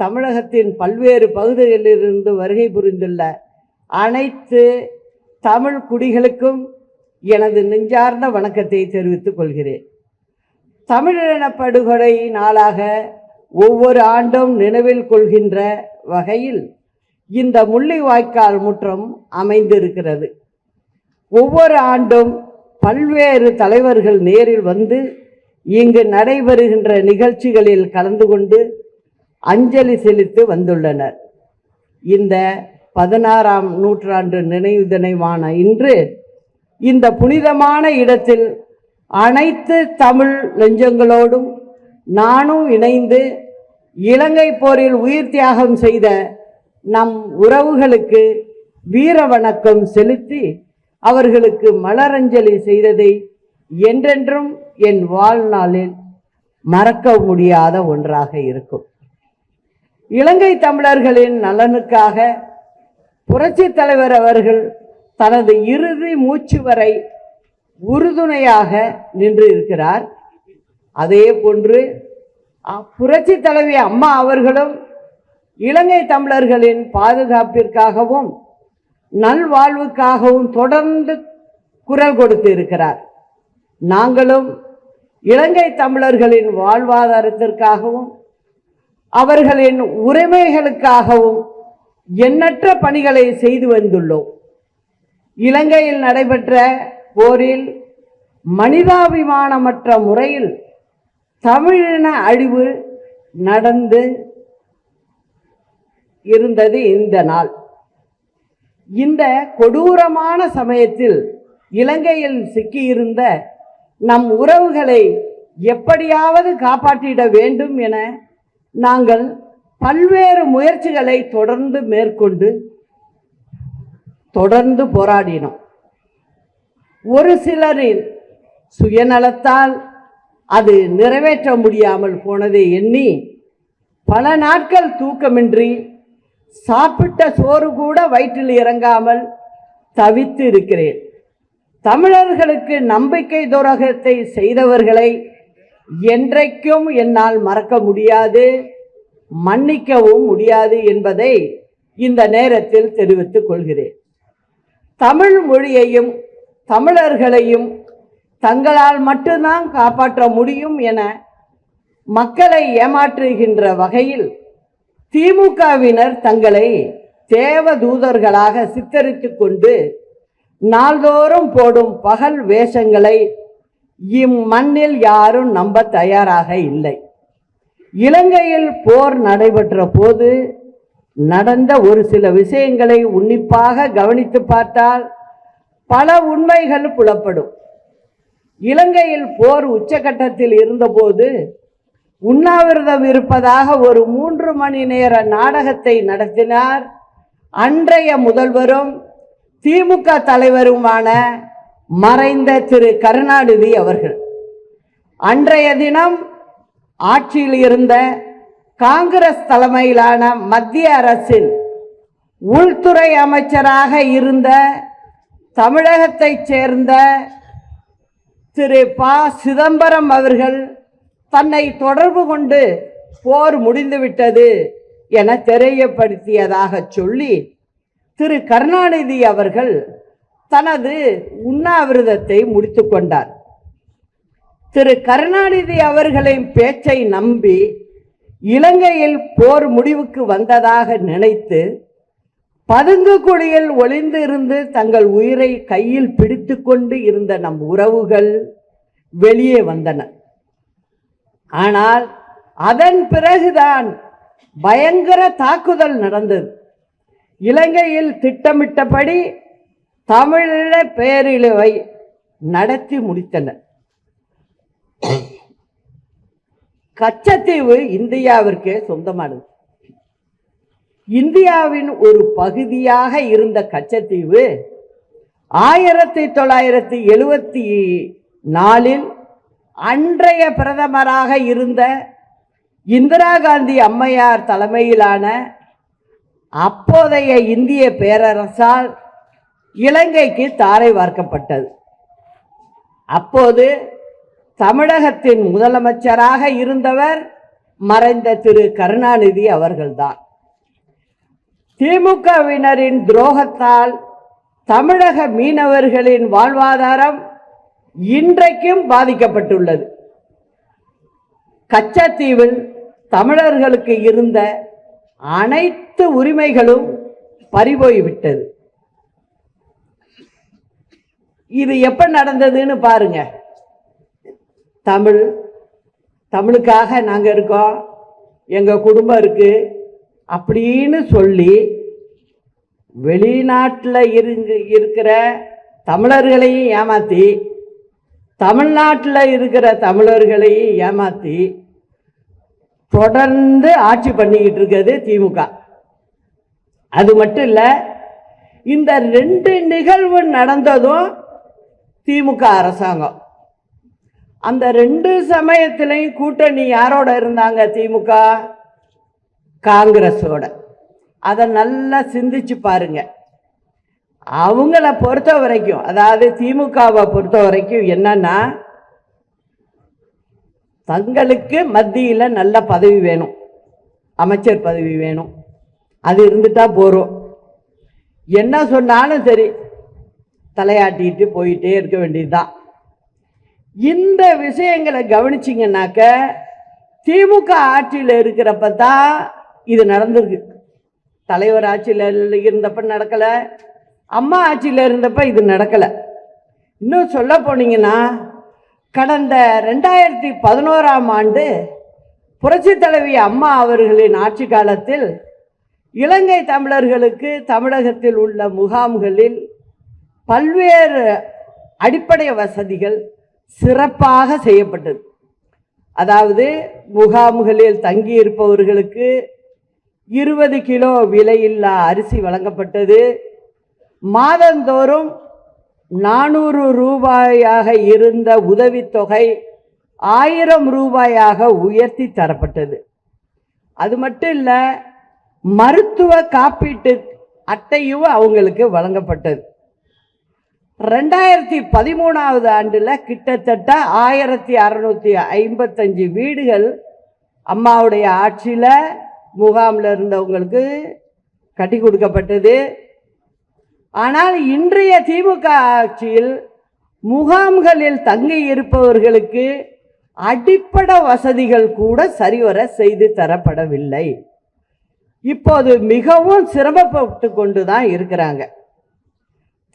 தமிழகத்தின் பல்வேறு பகுதிகளிலிருந்து வருகை புரிந்துள்ள அனைத்து தமிழ் குடிகளுக்கும் எனது நெஞ்சார்ந்த வணக்கத்தை தெரிவித்துக் கொள்கிறேன். தமிழின படுகொலை நாளாக ஒவ்வொரு ஆண்டும் நினைவில் கொள்கின்ற வகையில் இந்த முள்ளிவாய்க்கால் முற்றம் அமைந்திருக்கிறது. ஒவ்வொரு ஆண்டும் பல்வேறு தலைவர்கள் நேரில் வந்து இங்கு நடைபெறுகின்ற நிகழ்ச்சிகளில் கலந்து கொண்டு அஞ்சலி செலுத்தி வந்துள்ளனர். இந்த 16ஆம் நூற்றாண்டு நினைவு தினமான இன்று இந்த புனிதமான இடத்தில் அனைத்து தமிழ் நெஞ்சங்களோடும் நானும் இணைந்து இலங்கை போரில் உயிர் தியாகம் செய்த நம் உறவுகளுக்கு வீர வணக்கம் செலுத்தி அவர்களுக்கு மலரஞ்சலி செய்ததை என்றென்றும் என் வாழ்நாளில் மறக்க முடியாத ஒன்றாக இருக்கும். இலங்கை தமிழர்களின் நலனுக்காக புரட்சி தலைவர் அவர்கள் தனது இறுதி மூச்சு வரை உறுதுணையாக நின்று இருக்கிறார். அதே போன்று புரட்சி தலைவி அம்மா அவர்களும் இலங்கை தமிழர்களின் பாதுகாப்பிற்காகவும் நல்வாழ்வுக்காகவும் தொடர்ந்து குரல் கொடுத்து இருக்கிறார். நாங்களும் இலங்கை தமிழர்களின் வாழ்வாதாரத்திற்காகவும் அவர்களின் உரிமைகளுக்காகவும் எண்ணற்ற பணிகளை செய்து வந்துள்ளோம். இலங்கையில் நடைபெற்ற போரில் மனிதாபிமானமற்ற முறையில் தமிழின அழிவு நடந்து இருந்தது. இந்த நாள் இந்த கொடூரமான சமயத்தில் இலங்கையில் சிக்கியிருந்த நம் உறவுகளை எப்படியாவது காப்பாற்றிட வேண்டும் என நாங்கள் பல்வேறு முயற்சிகளை தொடர்ந்து மேற்கொண்டு தொடர்ந்து போராடினோம். ஒரு சிலரின் சுயநலத்தால் அது நிறைவேற்ற முடியாமல் போனதை எண்ணி பல நாட்கள் தூக்கமின்றி சாப்பிட்ட சோறு கூட வயிற்றில் இறங்காமல் தவித்து இருக்கிறேன். தமிழர்களுக்கு நம்பிக்கை துரோகத்தை செய்தவர்களை என்றைக்கும் என்னால் மறக்க முடியாது, மன்னிக்கவும் முடியாது என்பதை இந்த நேரத்தில் தெரிவித்துக் கொள்கிறேன். தமிழ் மொழியையும் தமிழர்களையும் தங்களால் மட்டும்தான் காப்பாற்ற முடியும் என மக்களை ஏமாற்றுகின்ற வகையில் திமுகவினர் தங்களை தேவதூதர்களாக சித்தரித்துக் கொண்டு நாள்தோறும் போடும் பகல் வேஷங்களை இம்மண்ணில் யாரும் நம்ப தயாராக இல்லை. இலங்கையில் போர் நடைபெற்ற போது நடந்த ஒரு சில விஷயங்களை உன்னிப்பாக கவனித்து பார்த்தால் பல உண்மைகள் புலப்படும். இலங்கையில் போர் உச்சகட்டத்தில் இருந்தபோது உண்ணாவிரதம் இருப்பதாக ஒரு 3 மணி நேர நாடகத்தை நடத்தினார் அன்றைய முதல்வரும் திமுக தலைவருமான மறைந்த திரு கருணாநிதி அவர்கள். அன்றைய தினம் ஆட்சியில் இருந்த காங்கிரஸ் தலைமையிலான மத்திய அரசின் உள்துறை அமைச்சராக இருந்த தமிழகத்தைச் சேர்ந்த திரு ப. சிதம்பரம் அவர்கள் தன்னை தொடர்பு கொண்டு போர் முடிந்துவிட்டது என தெரியப்படுத்தியதாக சொல்லி திரு கருணாநிதி அவர்கள் தனது உண்ணாவிரதத்தை முடித்து கொண்டார். திரு கருணாநிதி அவர்களின் பேச்சை நம்பி இலங்கையில் போர் முடிவுக்கு வந்ததாக நினைத்து பதுங்குகுழியில் ஒளிந்து இருந்து தங்கள் உயிரை கையில் பிடித்து கொண்டு இருந்த நம் உறவுகள் வெளியே வந்தனர். ஆனால் அதன் பிறகுதான் பயங்கர தாக்குதல் நடந்தது. இலங்கையில் திட்டமிட்டபடி தமிழீழ பேரிழவை நடத்தி முடித்தனர். கச்சத்தீவு இந்தியாவிற்கே சொந்தமானது. இந்தியாவின் ஒரு பகுதியாக இருந்த கச்சத்தீவு 1974 அன்றைய பிரதமராக இருந்த இந்திரா காந்தி அம்மையார் தலைமையிலான அப்போதைய இந்திய பேரரசால் இலங்கைக்கு தாரை வார்க்கப்பட்டது. அப்போது தமிழகத்தின் முதலமைச்சராக இருந்தவர் மறைந்த திரு கருணாநிதி அவர்கள்தான். திமுகவினரின் துரோகத்தால் தமிழக மீனவர்களின் வாழ்வாதாரம் இன்றைக்கும் பாதிக்கப்பட்டுள்ளது. கச்சத்தீவில் தமிழர்களுக்கு இருந்த அனைத்து உரிமைகளும் பறிபோய்விட்டது. இது எப்ப நடந்ததுன்னு பாருங்க. தமிழுக்காக நாங்க இருக்கோம், எங்க குடும்பம் இருக்கு அப்படின்னு சொல்லி வெளிநாட்டில் இருக்கிற தமிழர்களையும் ஏமாத்தி, தமிழ்நாட்டில் இருக்கிற தமிழர்களையும் ஏமாத்தி தொடர்ந்து ஆட்சி பண்ணிக்கிட்டு இருக்கிறது திமுக. அது மட்டும் இல்லை, இந்த 2 நிகழ்வு நடந்ததும் திமுக அரசாங்கம். அந்த 2 சமயத்திலையும் கூட்டணி யாரோட இருந்தாங்க? திமுக காங்கிரஸோட. அதை நல்லா சிந்திச்சு பாருங்க. அவங்கள பொறுத்த வரைக்கும், அதாவது திமுகவை பொறுத்த வரைக்கும் என்னன்னா, தங்களுக்கு மத்தியில் நல்ல பதவி வேணும், அமைச்சர் பதவி வேணும், அது இருந்துட்டா போறோம். என்ன சொன்னாலும் சரி தலையாட்டிட்டு போயிட்டே இருக்க வேண்டியதுதான். இந்த விஷயங்களை கவனிச்சிங்கன்னாக்க திமுக ஆட்சியில் இருக்கிறப்ப தான் இது நடந்திருக்கு. தலைவர் ஆட்சியில் இருந்தப்ப நடக்கலை, அம்மா ஆட்சியில் இருந்தப்ப இது நடக்கலை. இன்னும் சொல்ல போனீங்கன்னா, கடந்த 2011ஆம் ஆண்டு புரட்சி தலைவி அம்மா அவர்களின் ஆட்சி காலத்தில் இலங்கை தமிழர்களுக்கு தமிழகத்தில் உள்ள முகாம்களில் பல்வேறு அடிப்படை வசதிகள் சிறப்பாக செய்யப்பட்டது. அதாவது முகாம்களில் தங்கியிருப்பவர்களுக்கு 20 கிலோ விலையில்லா அரிசி வழங்கப்பட்டது. மாதந்தோறும் 400 ரூபாயாக இருந்த உதவித்தொகை 1000 ரூபாயாக உயர்த்தி தரப்பட்டது. அது மட்டும் இல்லை, மருத்துவ காப்பீட்டு அட்டையும் அவங்களுக்கு வழங்கப்பட்டது. 2013ஆவது ஆண்டில் கிட்டத்தட்ட 1655 வீடுகள் அம்மாவுடைய ஆட்சியில் முகாமில் இருந்தவங்களுக்கு கட்டி கொடுக்கப்பட்டது. ஆனால் இன்றைய திமுக ஆட்சியில் முகாம்களில் தங்கி இருப்பவர்களுக்கு அடிப்படை வசதிகள் கூட சரிவர செய்து தரப்படவில்லை. இப்போது மிகவும் சிரமப்பட்டு கொண்டு தான் இருக்கிறாங்க.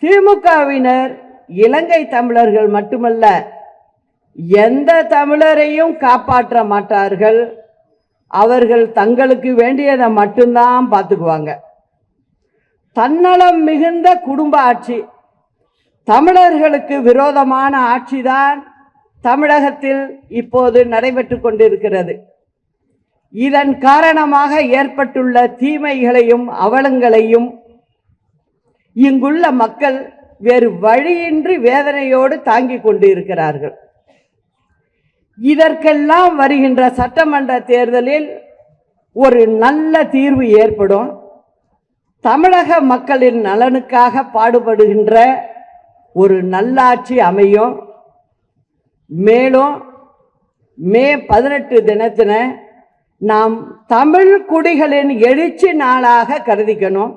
திமுகவினர் இலங்கை தமிழர்கள் மட்டுமல்ல, எந்த தமிழரையும் காப்பாற்ற மாட்டார்கள். அவர்கள் தங்களுக்கு வேண்டியதை மட்டும்தான் பார்த்துக்குவாங்க. தன்னலம் மிகுந்த குடும்ப ஆட்சி, தமிழர்களுக்கு விரோதமான ஆட்சிதான் தமிழகத்தில் இப்போது நடைபெற்று கொண்டிருக்கிறது. இதன் காரணமாக ஏற்பட்டுள்ள தீமைகளையும் அவலங்களையும் இங்குள்ள மக்கள் வேறு வழியின்றி வேதனையோடு தாங்கிக் கொண்டு இருக்கிறார்கள். இதற்கெல்லாம் வருகின்ற சட்டமன்ற தேர்தலில் ஒரு நல்ல தீர்வு ஏற்படும். தமிழக மக்களின் நலனுக்காக பாடுபடுகின்ற ஒரு நல்லாட்சி அமையும். மேலும் மே 18 தினத்தின நாம் தமிழ் குடிகளின் எழுச்சி நாளாக கருதிக்கணும்.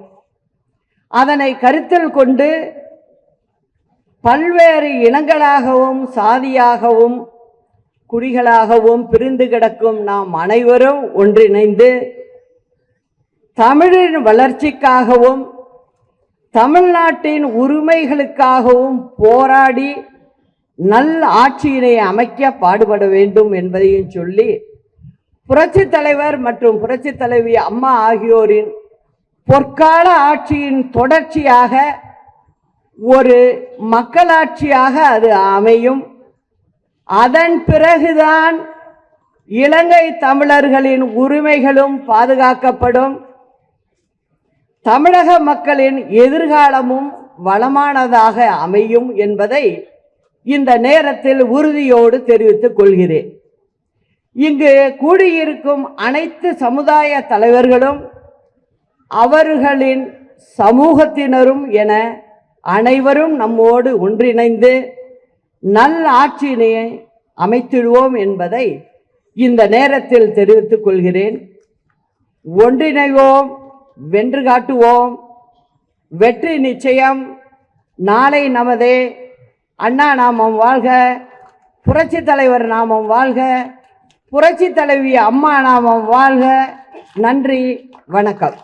அதனை கருத்தில் கொண்டு பல்வேறு இனங்களாகவும் சாதியாகவும் குடிகளாகவும் பிரிந்து கிடக்கும் நாம் அனைவரும் ஒன்றிணைந்து தமிழின் வளர்ச்சிக்காகவும் தமிழ்நாட்டின் உரிமைகளுக்காகவும் போராடி நல் ஆட்சியினை அமைக்க பாடுபட வேண்டும் என்பதையும் சொல்லி, புரட்சி தலைவர் மற்றும் புரட்சி தலைவி அம்மா ஆகியோரின் பொற்கால ஆட்சியின் தொடர்ச்சியாக ஒரு மக்களாட்சியாக அது அமையும். அதன் பிறகுதான் இலங்கை தமிழர்களின் உரிமைகளும் பாதுகாக்கப்படும். தமிழக மக்களின் எதிர்காலமும் வளமானதாக அமையும் என்பதை இந்த நேரத்தில் உறுதியோடு தெரிவித்துக் கொள்கிறேன். இங்கு கூடியிருக்கும் அனைத்து சமுதாய தலைவர்களும் அவர்களின் சமூகத்தினரும் என அனைவரும் நம்மோடு ஒன்றிணைந்து நல் ஆட்சியினை அமைத்திடுவோம் என்பதை இந்த நேரத்தில் தெரிவித்துக் கொள்கிறேன். ஒன்றிணைவோம், வென்று காட்டுவோம், வெற்றி நிச்சயம். நாளை நமதே. அண்ணா நாமம் வாழ்க, புரட்சி தலைவர் நாமம் வாழ்க, புரட்சி தலைவி அம்மா நாமம் வாழ்க. நன்றி, வணக்கம்.